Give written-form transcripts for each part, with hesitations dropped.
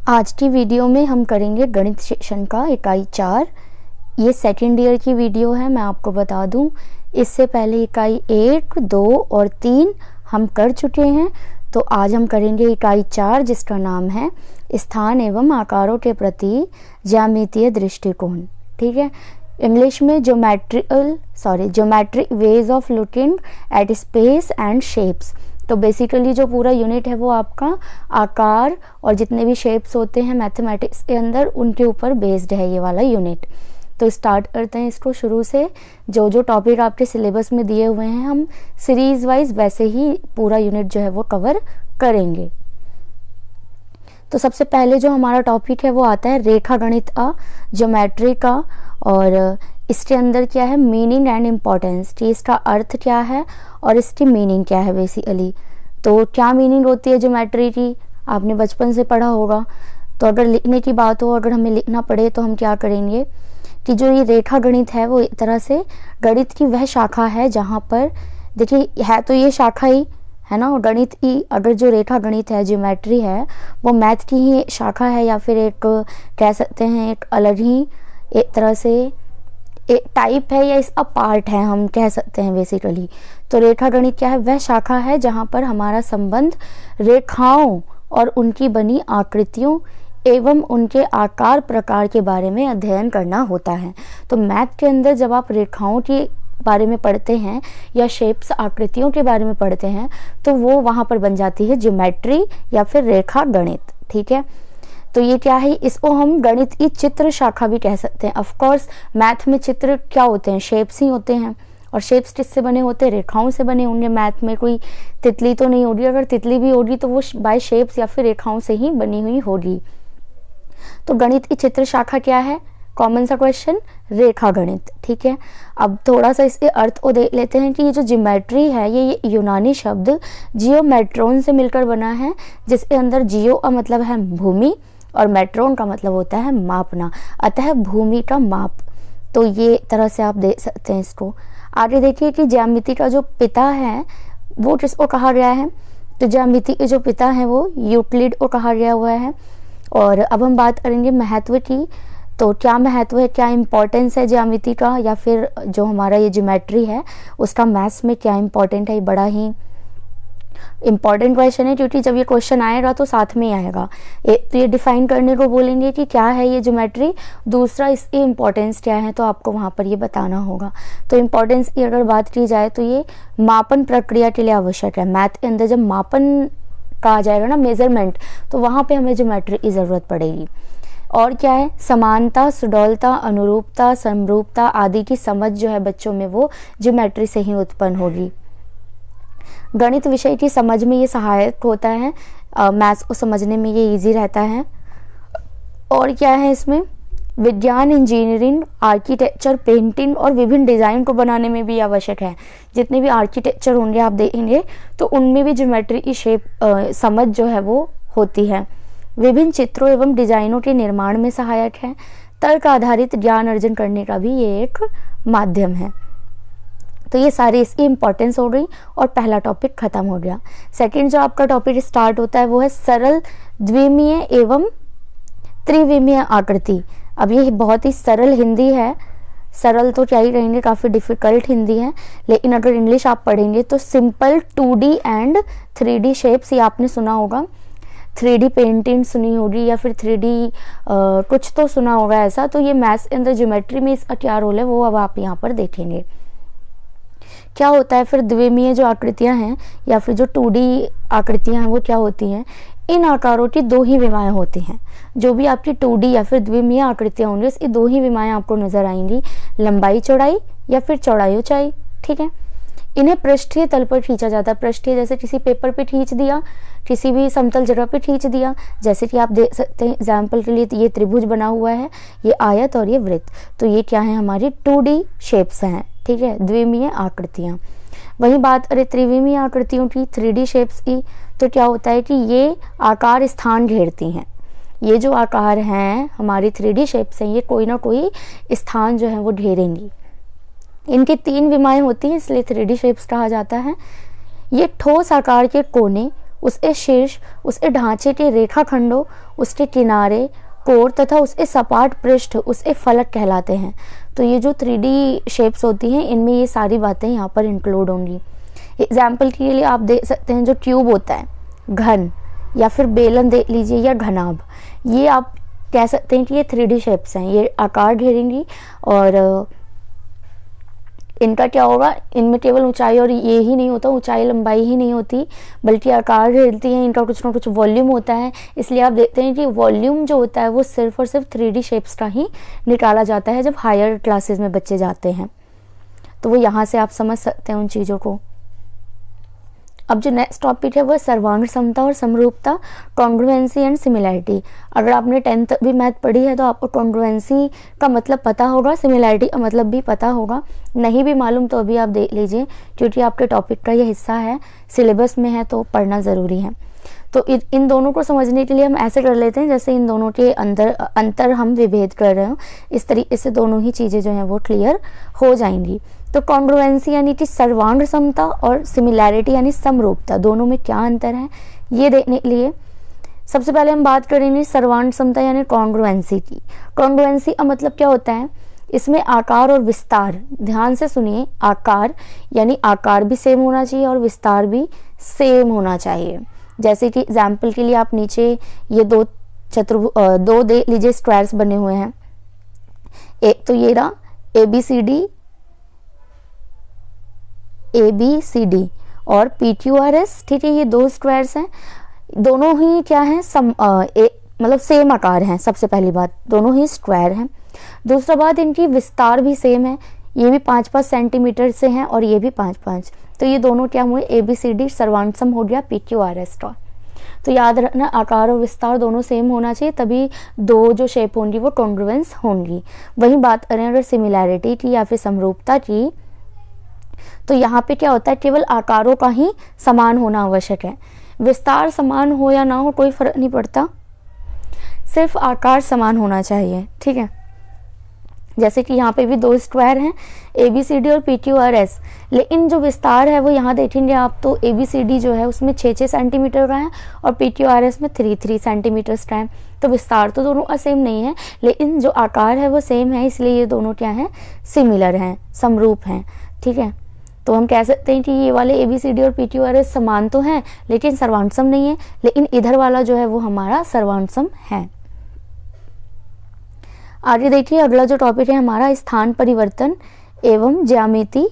आज की वीडियो में हम करेंगे गणित सेक्शन का इकाई 4। ये सेकेंड ईयर की वीडियो है, मैं आपको बता दूं। इससे पहले इकाई 1, 2 और 3 हम कर चुके हैं। तो आज हम करेंगे इकाई 4 जिसका नाम है स्थान एवं आकारों के प्रति ज्यामितीय दृष्टिकोण। ठीक है, इंग्लिश में geometric ways of looking at space and shapes. तो बेसिकली जो पूरा यूनिट है वो आपका आकार और जितने भी शेप्स होते हैं मैथमेटिक्स के अंदर उनके ऊपर बेस्ड है ये वाला यूनिट। तो स्टार्ट करते हैं इसको शुरू से। जो जो टॉपिक आपके सिलेबस में दिए हुए हैं हम सीरीज वाइज वैसे ही पूरा यूनिट जो है वो कवर करेंगे। तो सबसे पहले जो हमारा टॉपिक है वो आता है रेखा गणित का, ज्योमेट्री का। और इसके अंदर क्या है, मीनिंग एंड इम्पोर्टेंस, कि इसका अर्थ क्या है और इसकी मीनिंग क्या है बेसिकली। तो क्या मीनिंग होती है ज्योमेट्री की, आपने बचपन से पढ़ा होगा। तो अगर लिखने की बात हो, अगर हमें लिखना पड़े तो हम क्या करेंगे कि जो ये रेखा गणित है वो एक तरह से गणित की वह शाखा है जहाँ पर देखिए है तो ये शाखा ही है ना, गणित की। अगर जो रेखा गणित है, ज्योमेट्री है, वो मैथ की ही शाखा है या फिर एक कह सकते हैं एक अलग ही एक तरह से एक टाइप है या इसका पार्ट है हम कह सकते हैं बेसिकली। तो रेखा गणित क्या है, वह शाखा है जहाँ पर हमारा संबंध रेखाओं और उनकी बनी आकृतियों एवं उनके आकार प्रकार के बारे में अध्ययन करना होता है। तो मैथ के अंदर जब आप रेखाओं के बारे में पढ़ते हैं या शेप्स आकृतियों के बारे में पढ़ते हैं तो वो वहाँ पर बन जाती है ज्योमेट्री या फिर रेखा गणित। ठीक है, तो ये क्या है, इसको हम गणित की चित्र शाखा भी कह सकते हैं। ऑफ कोर्स मैथ में चित्र क्या होते हैं, शेप्स ही होते हैं। और शेप्स किससे बने होते हैं, रेखाओं से बने होंगे। मैथ में कोई तितली तो नहीं होगी, अगर तितली भी होगी तो वो बाय शेप्स या फिर रेखाओं से ही बनी हुई होगी। तो गणित की चित्र शाखा क्या है, कॉमन सा क्वेश्चन, रेखा गणित। ठीक है, अब थोड़ा सा इसके अर्थ को देख लेते हैं कि ये जो ज्योमेट्री है ये यूनानी शब्द जियोमेट्रॉन से मिलकर बना है, जिसके अंदर जियो का मतलब है भूमि और मेट्रोन का मतलब होता है मापना, अतः भूमि का माप। तो ये तरह से आप देख सकते हैं इसको। आगे देखिए कि ज्यामिति का जो पिता है वो किसको कहा गया है, तो ज्यामिति के जो पिता है वो यूक्लिड को कहा गया हुआ है। और अब हम बात करेंगे महत्व की। तो क्या महत्व है, क्या इम्पोर्टेंस है ज्यामिति का, या फिर जो हमारा ये ज्योमेट्री है उसका मैथ्स में क्या इम्पोर्टेंट है। बड़ा ही इम्पॉर्टेंट क्वेश्चन है क्योंकि जब ये क्वेश्चन आएगा तो साथ में आएगा। एक तो ये डिफाइन करने को बोलेंगे कि क्या है ये ज्योमेट्री, दूसरा इसकी इम्पोर्टेंस क्या है, तो आपको वहाँ पर ये बताना होगा। तो इम्पोर्टेंस की अगर बात की जाए तो ये मापन प्रक्रिया के लिए आवश्यक है। मैथ के अंदर जब मापन कहा जाएगा ना, मेजरमेंट, तो वहाँ पे हमें ज्योमेट्री की ज़रूरत पड़ेगी। और क्या है, समानता, सुडौलता, अनुरूपता, समरूपता आदि की समझ जो है बच्चों में वो ज्योमेट्री से ही उत्पन्न होगी। गणित विषय की समझ में ये सहायक होता है, मैथ्स को समझने में ये इजी रहता है। और क्या है इसमें, विज्ञान, इंजीनियरिंग, आर्किटेक्चर, पेंटिंग और विभिन्न डिज़ाइन को बनाने में भी आवश्यक है। जितने भी आर्किटेक्चर होंगे आप देखेंगे तो उनमें भी ज्योमेट्री की शेप समझ जो है वो होती है। विभिन्न चित्रों एवं डिजाइनों के निर्माण में सहायक है। तर्क आधारित ज्ञान अर्जन करने का भी ये एक माध्यम है। तो ये सारी इसकी इंपॉर्टेंस हो गई और पहला टॉपिक खत्म हो गया। सेकंड जो आपका टॉपिक स्टार्ट होता है वो है सरल द्विमीय एवं त्रिविमीय आकृति। अब ये बहुत ही सरल हिंदी है, सरल तो क्या ही रहेंगे, काफ़ी डिफ़िकल्ट हिंदी है, लेकिन अगर इंग्लिश आप पढ़ेंगे तो simple 2D and 3D shapes, ये आपने सुना होगा। 3D पेंटिंग सुनी होगी या फिर 3D कुछ तो सुना होगा ऐसा। तो ये मैथ्स के अंदर ज्योमेट्री में इसका क्या रोल है वो अब आप यहाँ पर देखेंगे। क्या होता है फिर द्विमीय जो आकृतियां हैं या फिर जो 2D आकृतियां हैं वो क्या होती हैं, इन आकारों की दो ही विमाएं होती हैं। जो भी आपकी 2D या फिर द्विमीय आकृतियां होंगी इसकी दो ही विमाएं आपको नजर आएंगी, लंबाई चौड़ाई या फिर चौड़ाई ऊंचाई। ठीक है, इन्हें पृष्ठीय तल पर खींचा जाता है। पृष्ठीय जैसे किसी पेपर पे खींच दिया, किसी भी समतल जगह पे खींच दिया। जैसे कि आप देख सकते हैं एग्जाम्पल के लिए ये त्रिभुज बना हुआ है, ये आयत और ये वृत्त। तो ये क्या है, हमारी 2D शेप्स हैं। ठीक है, द्विमीय आकृतियां। वहीं बात करें त्रिविमीय आकृतियों की, 3D शेप्स की, तो क्या होता है कि ये आकार स्थान घेरती हैं। ये जो आकार हैं हमारी 3D शेप्स हैं, ये कोई ना कोई स्थान जो है वो घेरेंगी। इनकी 3 विमाएं होती हैं इसलिए 3D शेप्स कहा जाता है। ये ठोस आकार के कोने उसके शीर्ष, उसके ढांचे के रेखाखंडों, उसके किनारे, कोर तथा उसके सपाट पृष्ठ उसके फलक कहलाते हैं। तो ये जो 3D शेप्स होती हैं इनमें ये सारी बातें यहाँ पर इंक्लूड होंगी। एग्जाम्पल के लिए आप देख सकते हैं जो ट्यूब होता है, घन, या फिर बेलन देख लीजिए या घनाभ, ये आप कह सकते हैं कि ये 3D शेप्स हैं। ये आकार घेरेंगी और इनका क्या होगा, इनमें केवल ऊंचाई और ये ही नहीं होता, ऊंचाई लंबाई ही नहीं होती बल्कि आकार घेरती हैं, इनका कुछ ना कुछ वॉल्यूम होता है। इसलिए आप देखते हैं कि वॉल्यूम जो होता है वो सिर्फ और सिर्फ 3D शेप्स का ही निकाला जाता है जब हायर क्लासेस में बच्चे जाते हैं। तो वो यहाँ से आप समझ सकते हैं उन चीज़ों को। अब जो नेक्स्ट टॉपिक है वो सर्वांग समता और समरूपता, कॉन्ग्रुएंसी एंड सिमिलैरिटी। अगर आपने 10th भी मैथ पढ़ी है तो आपको कॉन्ग्रुएंसी का मतलब पता होगा, सिमिलैरिटी का मतलब भी पता होगा। नहीं भी मालूम तो अभी आप देख लीजिए क्योंकि आपके टॉपिक का ये हिस्सा है, सिलेबस में है तो पढ़ना ज़रूरी है। तो इन दोनों को समझने के लिए हम ऐसे कर लेते हैं जैसे इन दोनों के अंतर हम विभेद कर रहे हो, इस तरीके से दोनों ही चीज़ें जो हैं वो क्लियर हो जाएंगी। तो कॉन्ग्रुएंसी यानी कि सर्वांग समता और सिमिलैरिटी यानी समरूपता, दोनों में क्या अंतर है ये देखने के लिए सबसे पहले हम बात करेंगे सर्वांग समता यानी कॉन्ग्रुएंसी की। कॉन्ग्रुएंसी का मतलब क्या होता है, इसमें आकार और विस्तार, ध्यान से सुनिए, आकार यानी आकार भी सेम होना चाहिए और विस्तार भी सेम होना चाहिए। जैसे कि एग्जाम्पल के लिए आप नीचे ये दो दे लीजिए स्क्वायर्स बने हुए हैं। एक तो ये रहा ABCD और PQRS, ठीक है, ये दो स्क्वायर्स हैं, दोनों ही क्या हैं, मतलब सेम आकार हैं। सबसे पहली बात, दोनों ही स्क्वायर हैं। दूसरा बात, इनकी विस्तार भी सेम है, ये भी 5-5 सेंटीमीटर से हैं और ये भी 5-5। तो ये दोनों क्या हुए, ABCD सर्वांग सम हो गया PQRS का। तो याद रखना आकार और विस्तार दोनों सेम होना चाहिए, तभी दो जो शेप होंगी वो कॉन्ग्रुएंस होंगी। वहीं बात करें अगर सिमिलैरिटी की या फिर समरूपता की, तो यहाँ पे क्या होता है, केवल आकारों का ही समान होना आवश्यक है। विस्तार समान हो या ना हो कोई फर्क नहीं पड़ता, सिर्फ आकार समान होना चाहिए, ठीक है। जैसे कि यहाँ पे भी दो स्क्वायर हैं ABCD और PQRS, लेकिन जो विस्तार है वो यहाँ देखेंगे आप तो ABCD जो है उसमें 6-6 सेंटीमीटर का है और PQRS में 3-3 सेंटीमीटर का है। तो विस्तार तो दोनों का सेम नहीं है लेकिन जो आकार है वो सेम है, इसलिए ये दोनों क्या हैं, सिमिलर हैं, समरूप हैं, ठीक है। तो हम कह सकते हैं कि ये वाले ABCD और PQRS समान तो हैं लेकिन सर्वांग सम नहीं है, लेकिन इधर वाला जो है वो हमारा सर्वांग सम है। आगे देखिए अगला जो टॉपिक है हमारा स्थान परिवर्तन एवं ज्यामिति,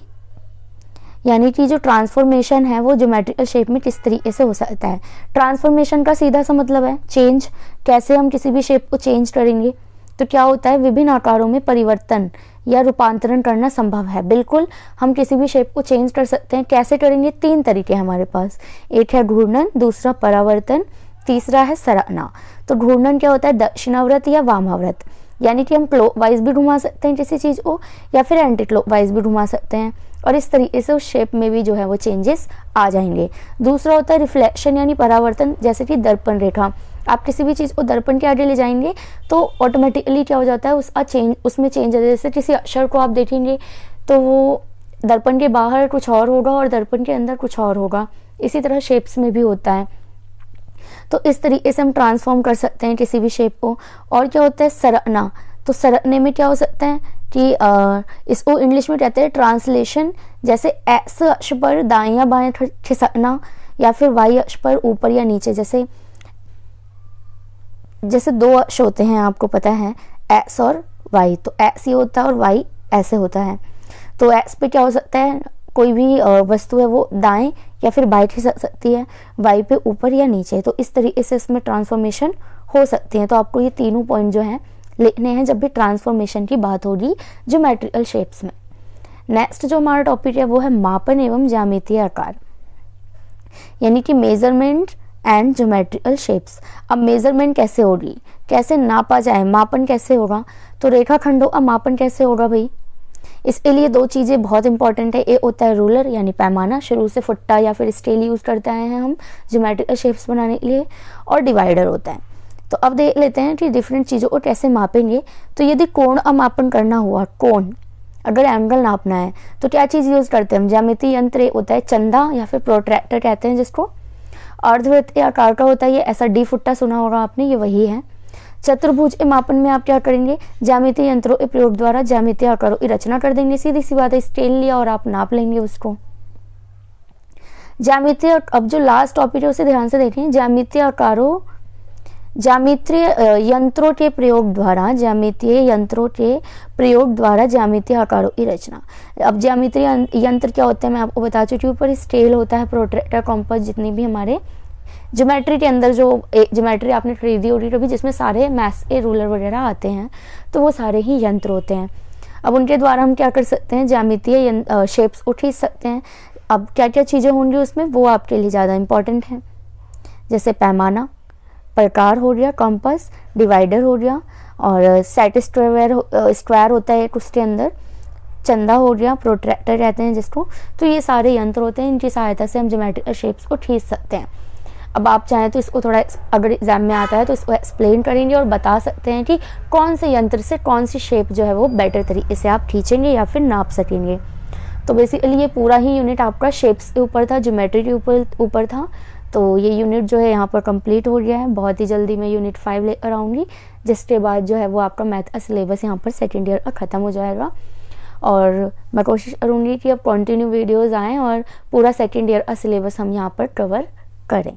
यानी कि जो ट्रांसफॉर्मेशन है वो ज्योमेट्रिकल शेप में किस तरीके से हो सकता है। ट्रांसफॉर्मेशन का सीधा सा मतलब है चेंज, कैसे हम किसी भी शेप को चेंज करेंगे। तो क्या होता है, विभिन्न आकारों में परिवर्तन या रूपांतरण करना संभव है। बिल्कुल हम किसी भी शेप को चेंज कर सकते हैं। कैसे करेंगे, 3 तरीके हमारे पास, एक है घूर्णन, दूसरा परावर्तन, तीसरा है सरकना। तो घूर्णन क्या होता है, दक्षिणावर्त या वामावर्त, यानी कि हम क्लॉकवाइज भी घुमा सकते हैं किसी चीज़ को या फिर एंटी क्लॉकवाइज भी घुमा सकते हैं और इस तरीके से उस शेप में भी जो है वो चेंजेस आ जाएंगे। दूसरा होता है रिफ्लेक्शन यानी परावर्तन, जैसे कि दर्पण रेखा, आप किसी भी चीज़ को दर्पण के आगे ले जाएंगे तो ऑटोमेटिकली क्या हो जाता है, उसमें चेंज है। जैसे किसी अक्षर को आप देखेंगे तो वो दर्पण के बाहर कुछ और होगा और दर्पण के अंदर कुछ और होगा, इसी तरह शेप्स में भी होता है। तो इस तरीके से हम ट्रांसफॉर्म कर सकते हैं किसी भी शेप को। और क्या होता है सरकना, तो सरकने में क्या हो सकता है कि इसको इंग्लिश में कहते हैं ट्रांसलेशन, जैसे एक्स अक्ष पर दाएं या बाएं खिसकना या फिर वाई अक्ष पर ऊपर या नीचे। जैसे 2 अक्ष होते हैं आपको पता है, एक्स और वाई, तो एक्स ये होता है और वाई ऐसे होता है। तो एक्स पे क्या हो सकता है, कोई भी वस्तु है वो दाएं या फिर बाएं खिसक सकती है, वाई पे ऊपर या नीचे। तो इस तरीके से इसमें ट्रांसफॉर्मेशन हो सकती है। तो आपको ये तीनों पॉइंट जो हैं लिखने हैं जब भी ट्रांसफॉर्मेशन की बात होगी ज्योमेट्रिकल शेप्स में। नेक्स्ट जो हमारा टॉपिक है वो है मापन एवं ज्यामितीय आकार, यानी कि मेजरमेंट एंड ज्योमेट्रिकल शेप्स। अब मेजरमेंट कैसे होगी, कैसे नापा जाए, मापन कैसे होगा, तो रेखाखंडों का मापन कैसे होगा भाई, इसके लिए 2 चीज़ें बहुत इंपॉर्टेंट है। एक होता है रूलर यानी पैमाना, शुरू से फुट्टा या फिर स्केल यूज़ करते आए हैं हम ज्योमेट्रिकल शेप्स बनाने के लिए, और डिवाइडर होता है। तो अब देख लेते हैं कि डिफरेंट चीज़ों को कैसे मापेंगे। तो यदि कोण का मापन करना हुआ, कोण अगर एंगल नापना है तो क्या चीज़ यूज़ करते हैं हम, ज्यामितीय यंत्र होता है चंदा या फिर प्रोट्रैक्टर कहते हैं जिसको, अर्धवृत्तीय आकार का होता है ये, ऐसा डी फुट्टा सुना होगा आपने, ये वही है। चतुर्भुज के मापन में आप क्या करेंगे, ज्यामितीय यंत्रों के प्रयोग द्वारा ज्यामितीय आकारों की रचना कर देंगे। सीधी सी बात है, स्केल लिया और आप नाप लेंगे उसको। ज्यामितीय, अब जो लास्ट टॉपिक है उसे ध्यान से देखें, ज्यामितीय आकारों, ज्यामितीय यंत्रों के प्रयोग द्वारा, ज्यामितीय यंत्रों के प्रयोग द्वारा ज्यामितीय आकारों की रचना। अब ज्यामितीय यंत्र क्या होते हैं मैं आपको बता चुकी हूँ, ऊपर स्केल होता है, प्रोट्रैक्टर, कॉम्पास, जितनी भी हमारे ज्योमेट्री के अंदर जो ज्योमेट्री आपने खरीदी होगी कभी, जिसमें सारे मैथ्स के रूलर वगैरह आते हैं, तो वो सारे ही यंत्र होते हैं। अब उनके द्वारा हम क्या कर सकते हैं, ज्यामितीय शेप्स को खींच सकते हैं। अब क्या क्या चीज़ें होंगी उसमें, वो आपके लिए ज़्यादा इंपॉर्टेंट है, जैसे पैमाना, प्रकार हो गया, कंपास, डिवाइडर हो गया, और सेट स्क्वायर होता है एक उसके अंदर, चंदा हो गया, प्रोट्रैक्टर कहते हैं जिसको। तो ये सारे यंत्र होते हैं, इनकी सहायता से हम ज्योमेट्रिकल शेप्स को खींच सकते हैं। अब आप चाहें तो इसको थोड़ा, अगर एग्जाम में आता है तो इसको एक्सप्लेन करेंगे और बता सकते हैं कि कौन से यंत्र से कौन सी शेप जो है वो बेटर तरीके से आप खींचेंगे या फिर नाप सकेंगे। तो बेसिकली ये पूरा ही यूनिट आपका शेप्स के ऊपर था, ज्योमेट्री के ऊपर था। तो ये यूनिट जो है यहाँ पर कंप्लीट हो गया है। बहुत ही जल्दी मैं यूनिट 5 लेकर आऊँगी, जिसके बाद जो है वो आपका मैथ का सिलेबस यहाँ पर सेकेंड ईयर का ख़त्म हो जाएगा। और मैं कोशिश करूँगी कि अब कंटिन्यू वीडियोज़ आएँ और पूरा सेकेंड ईयर का सिलेबस हम यहाँ पर कवर करें।